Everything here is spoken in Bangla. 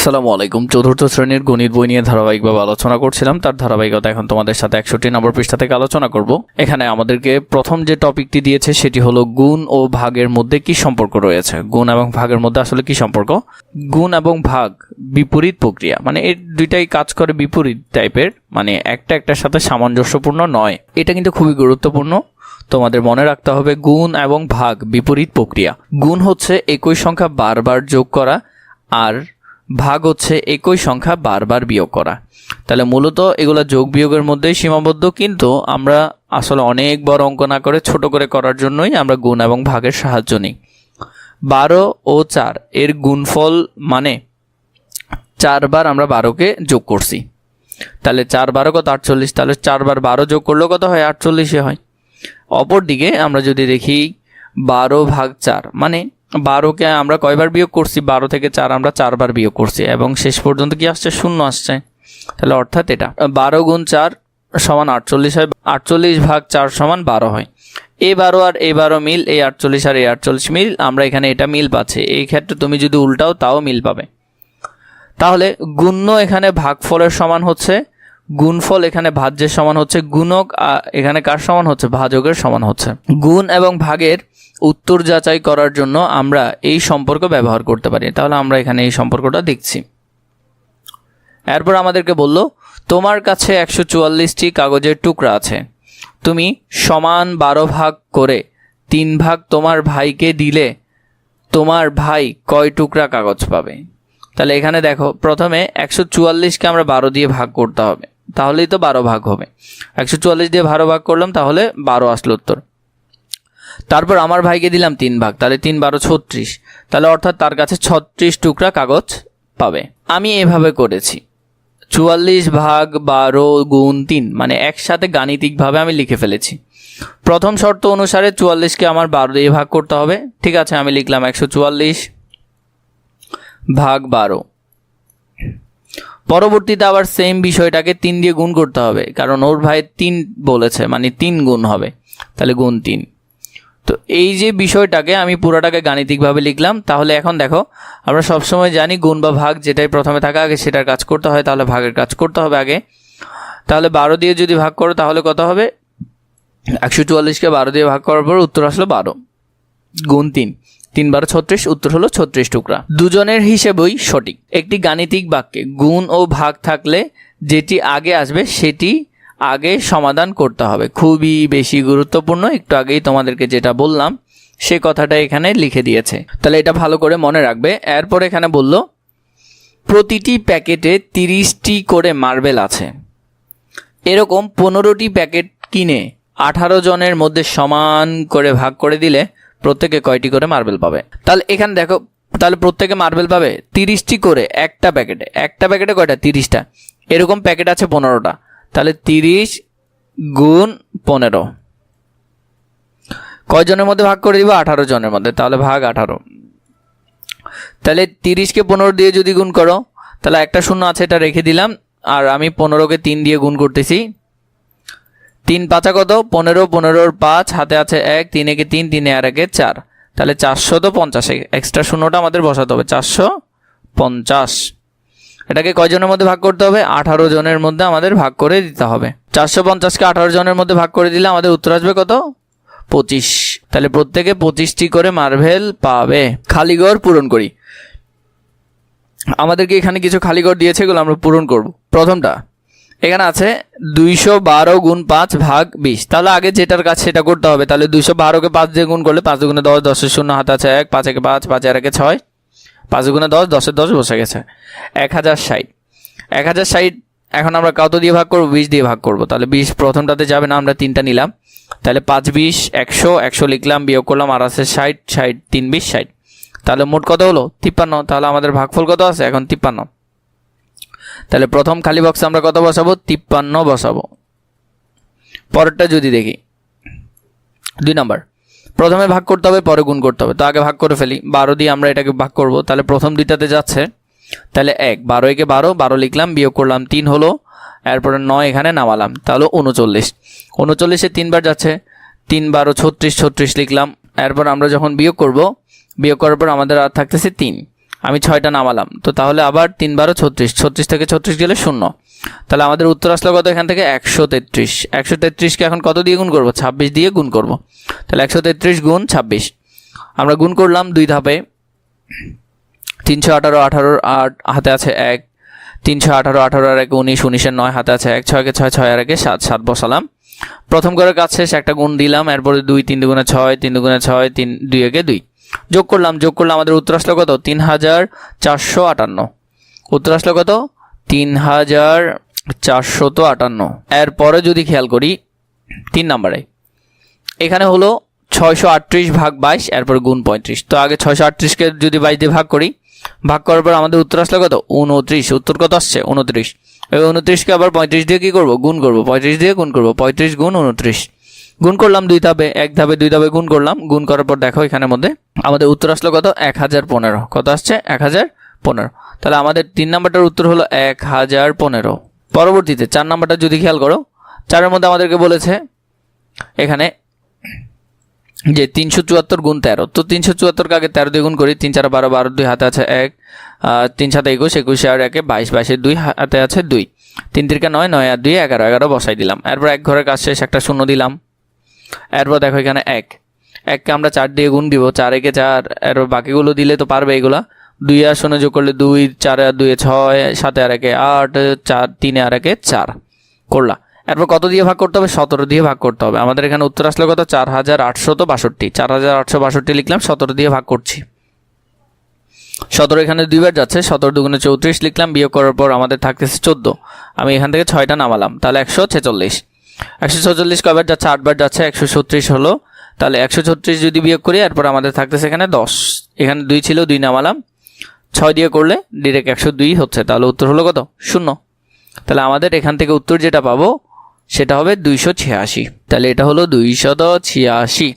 আসসালামু আলাইকুম। চতুর্থ শ্রেণীর গণিত বই নিয়ে ধারাবাহিকভাবে আলোচনা করছিলাম, তার ধারাবাহিকতা এখন তোমাদের সাথে 61 নম্বর পৃষ্ঠা থেকে আলোচনা করব। এখানে আমাদেরকে প্রথম যে টপিকটি দিয়েছে সেটি হলো গুণ ও ভাগের মধ্যে কি সম্পর্ক রয়েছে। গুণ এবং ভাগের মধ্যে আসলে কি সম্পর্ক? গুণ এবং ভাগ বিপরীত প্রক্রিয়া, মানে এই দুইটাই কাজ করে বিপরীত টাইপের, মানে একটা একটার সাথে সামঞ্জস্যপূর্ণ নয়। এটা কিন্তু খুবই গুরুত্বপূর্ণ, তোমাদের মনে রাখতে হবে। গুণ এবং ভাগ বিপরীত প্রক্রিয়া। গুণ হচ্ছে একই সংখ্যা বারবার যোগ করা, আর ভাগ হচ্ছে একই সংখ্যা বারবার বিয়োগ করা। তাহলে মূলত এগুলা যোগ বিয়োগের মধ্যেই সীমাবদ্ধ, কিন্তু আমরা আসলে অনেক বড় অঙ্ক না করে ছোট করে করার জন্যই আমরা গুণ এবং ভাগের সাহায্য নিই। 12 ও 4 এর গুণফল মানে 4 বার আমরা 12কে যোগ করছি, তাহলে 4 12 কত 48, তাহলে 4 বার 12 যোগ করলেও কত হয়? 48 হয়। অপরদিকে আমরা যদি দেখি 12 ভাগ 4 মানে 12কে আমরা কয়বার বিয়োগ করছি? 12 থেকে 4 আমরা 4 বার বিয়োগ করছি, এবং শেষ পর্যন্ত কি আসছে? 0 আসছে। তাহলে অর্থাৎ এটা 12 গুণ 4 সমান 48 হয়। 48 ভাগ 4 সমান 12 হয়। এই 12 আর এই 12 মিল, এই 48 আর এই 48 মিল, আমরা এখানে এটা মিল পাচ্ছি। এই ক্ষেত্রে তুমি যদি উল্টাও তাও মিল পাবে। তাহলে গুণ্য এখানে ভাগফলের সমান হচ্ছে, গুণফল এখানে ভাজ্যের সমান হচ্ছে, গুণক এখানে কার সমান হচ্ছে? ভাজকের সমান হচ্ছে। গুণ এবং ভাগের উত্তর যাচাই করার জন্য আমরা এই সম্পর্ক ব্যবহার করতে পারি। তাহলে আমরা এখানে এই সম্পর্কটা দেখছি। এরপর আমাদেরকে বলল, তোমার কাছে 144টি কাগজের টুকরা আছে, তুমি সমান 12 ভাগ করে 3 ভাগ তোমার ভাইকে দিলে তোমার ভাই কয় টুকরা কাগজ পাবে? তাহলে এখানে দেখো, প্রথমে 144কে আমরা 12 দিয়ে ভাগ করতে হবে, তাহলেই তো 12 ভাগ হবে। 144 দিয়ে 12 ভাগ করলাম, তাহলে 12 আসলো উত্তর। তারপর আমার ভাইকে দিলাম 3 ভাগ, তাহলে 3 12 36, তাহলে অর্থাৎ তার কাছে 36 টুকরা কাগজ পাবে। আমি এভাবে করেছি, 44 ভাগ 12 গুণ 3, মানে একসাথে গাণিতিকভাবে আমি লিখে ফেলেছি। প্রথম শর্ত অনুসারে 44কে আমার 12 দিয়ে ভাগ করতে হবে। ঠিক আছে, আমি লিখলাম 144 ভাগ 12। পরবর্তীতে আবার সেম বিষয়টাকে 3 দিয়ে গুণ করতে হবে, কারণ ওর ভাই 3 বলেছে, মানে 3 গুণ হবে, তাহলে গুণ 3। তো এই যে বিষয়টাকে আমি পুরোটাকে গাণিতিকভাবে লিখলাম। তাহলে এখন দেখো, আমরা সবসময় জানি গুণ বা ভাগ যেটাই প্রথমে থাকা আগে সেটার কাজ করতে হয়, তাহলে ভাগের কাজ করতে হবে আগে। তাহলে 12 দিয়ে যদি ভাগ করো তাহলে কত হবে? 144কে 12 দিয়ে ভাগ করার পর উত্তর আসলো 12 গুণ 3, 3 12 36, উত্তর হলো 36 টুকরা। দুজনের হিসেবই সঠিক। একটি গাণিতিক বাক্যে গুণ ও ভাগ থাকলে যেটি আগে আসবে সেটি আগে সমাধান করতে হবে। খুবই বেশি গুরুত্বপূর্ণ, একটু আগেই তোমাদেরকে যেটা বললাম সে কথাটা এখানে লিখে দিয়েছে, তাহলে এটা ভালো করে মনে রাখবে। এরপর এখানে বলল, প্রতিটি প্যাকেটে 30টি করে মার্বেল আছে, এরকম 15টি প্যাকেট কিনে 18 জনের মধ্যে সমান করে ভাগ করে দিলে প্রত্যেকে কয়টি করে মার্বেল পাবে? তাহলে এখানে দেখো, তাহলে প্রত্যেকে মার্বেল পাবে 30টি করে একটা প্যাকেটে কয়টা? 30টা। এরকম প্যাকেট আছে 15টা, তাহলে 30 গুণ 15 কয়জনের মধ্যে ভাগ করে দিব? 18 জনের মধ্যে, তাহলে ভাগ 18। তাহলে 30কে 15 দিয়ে যদি গুণ করো, তাহলে একটা শূন্য আছে, এটা রেখে দিলাম, আর আমি 15কে 3 দিয়ে গুণ করতেছি। 3 5 কত? 15, 15 5 হাতে আছে 1, 3 একে 3, 3 আর 1 4, তাহলে 450। এক্সট্রা শূন্যটা আমাদের বসাতে হবে, 450। এটাকে কয়জনের মধ্যে ভাগ করতে হবে? 18 জনের মধ্যে আমাদের ভাগ করে দিতে হবে। 450কে 18 জনের মধ্যে ভাগ করে দিলে আমাদের উত্তর আসবে কত? 25। তাহলে প্রত্যেকে 25টি করে মার্বেল পাবে। খালিঘর পূরণ করি। আমাদেরকে এখানে কিছু খালিঘর দিয়েছে, এগুলো আমরা পূরণ করব। প্রথমটা এখানে আছে 212 গুণ 5 ভাগ 20, তাহলে আগে যেটার কাজ সেটা করতে হবে। তাহলে 212কে 5 দিয়ে গুণ করলে 5 গুণে 10, 10 শূন্য হাতে আছে 1, 5 একে 5, 5 আর 1 6, 5 গুণে 10, 10 10 বসে গেছে, 1060। 1060 এখন আমরা কত দিয়ে ভাগ করবো? 20 দিয়ে ভাগ করবো। তাহলে 20 প্রথমটাতে যাবে না, আমরা 3টা নিলাম, তাহলে 5 20 100, 100 লিখলাম, বিয়োগ করলাম, আর আছে 60, 60 3 20 60, তাহলে মোট কত হলো? 53। তাহলে আমাদের ভাগফল কত আছে এখন? 53। তাহলে প্রথম খালি বক্সে আমরা কত বসাবো? 53 বসাবো। পরেরটা যদি দেখি, 2 নাম্বার, প্রথমে ভাগ করতে হবে, পরে গুণ করতে হবে। তো আগে ভাগ করে ফেলি, 12 দিয়ে আমরা এটাকে ভাগ করব। তাহলে প্রথম দুইটাতে যাচ্ছে, তাহলে 1, 12 একে 12, 12 লিখলাম, বিয়োগ করলাম, 3 হলো, এরপরে 9 এখানে নামালাম, তাহলে 39। 39-এ 3 বার যাচ্ছে, 3 12 36, 36 লিখলাম। এরপর আমরা যখন বিয়োগ করব, বিয়োগ করার পর আমাদের আর থাকতেছে 3, আমি 6টা নামালাম, তো তাহলে আবার 3 12 36, 36 থেকে 36 গেলে 0। তাহলে আমাদের উত্তর আসলো কত এখান থেকে? 133। 133কে এখন কত দিয়ে গুণ করব? 26 দিয়ে গুণ করব। তাহলে 133 গুণ 26 আমরা গুণ করলাম 2 ধাপে। 318, 18 8 হাতে আছে 1, 318, 18 আর 1 19, 19 এর 9 হাতে আছে 1, 6 কে 6, 6 আর 1 7, 7 বসালাম। প্রথম করে কাজ শেষ, একটা গুণ দিলাম, এরপরে 2 3 দুগুণে 6, 3 দুগুণে 6, 3 2 একে 2 যোগ করলাম আমাদের উত্তর আসলো কত? 3458। উত্তর আসলো কত? 3458। এরপরে যদি খেয়াল করি 3 নম্বরে এখানে হলো 638 ভাগ 22, এরপর গুণ 35। তো আগে 638কে যদি 22 দিয়ে ভাগ করি, ভাগ করার পর আমাদের উত্তর আসলো কত? 29। উত্তর কত আসছে? 29। এই 29কে আবার 35 দিয়ে কি করব? গুণ করব। 35 দিয়ে গুণ করব। 35 গুণ 29 গুণ করলাম 2 ধাপে, 1 ধাপে 2 ধাপে গুণ করলাম। গুণ করার পর দেখো এখানের মধ্যে আমাদের উত্তর আসলো কত? 1015। কত আসছে? 1015। তাহলে আমাদের 3 নাম্বারটার উত্তর হলো 1015। পরবর্তীতে 4 নাম্বারটা যদি খেয়াল করো, 4 এর মধ্যে আমাদেরকে বলেছে এখানে যে 374 গুণ 13। তো 374 আগে 13 দিয়ে গুণ করি। 3 4 12, 12 2 হাতে আছে 1, 3 7 21, 21 আর 1 22, 22 2 হাতে আছে 2, 3 3 9, 9 আর 2 11, 11 বসাই দিলাম। এরপর এক ঘরের কাজ শেষ, একটা শূন্য দিলাম। এরপর দেখো এখানে 1কে আমরা 4 দিয়ে গুণ দিব। 4 একে 4, এরপর বাকিগুলো দিলে তো পারবে এগুলা। 2 আর 0 যোগ করলে 2, 4 আর 2 6, 7 আর 1 8, 4 3 আর 1 4 করলা। এরপর কত দিয়ে ভাগ করতে হবে? 17 দিয়ে ভাগ করতে হবে। আমাদের এখানে উত্তর আসলো কত? 4862। 4862 লিখলাম, 17 দিয়ে ভাগ করছি। 17 এখানে 2 বার যাচ্ছে, 17 দুগুণে 34 লিখলাম, বিয়োগ করার পর আমাদের থাকতেছে 14। আমি এখান থেকে 6টা নামালাম, তাহলে 146। 146 কয়বার যাচ্ছে? 8 বার যাচ্ছে, 136 হলো। তাহলে 136 যদি বিয়োগ করি, এরপর আমাদের থাকতেছে এখানে 10। এখানে 2 ছিল, 2 নামালাম, 6 দিয়ে করলে ডিরেক্ট 102 হচ্ছে। তাহলে উত্তর হলো কত? 0। তাহলে আমাদের এখান থেকে উত্তর যেটা পাবো সেটা হবে 286। তাহলে এটা হলো 286।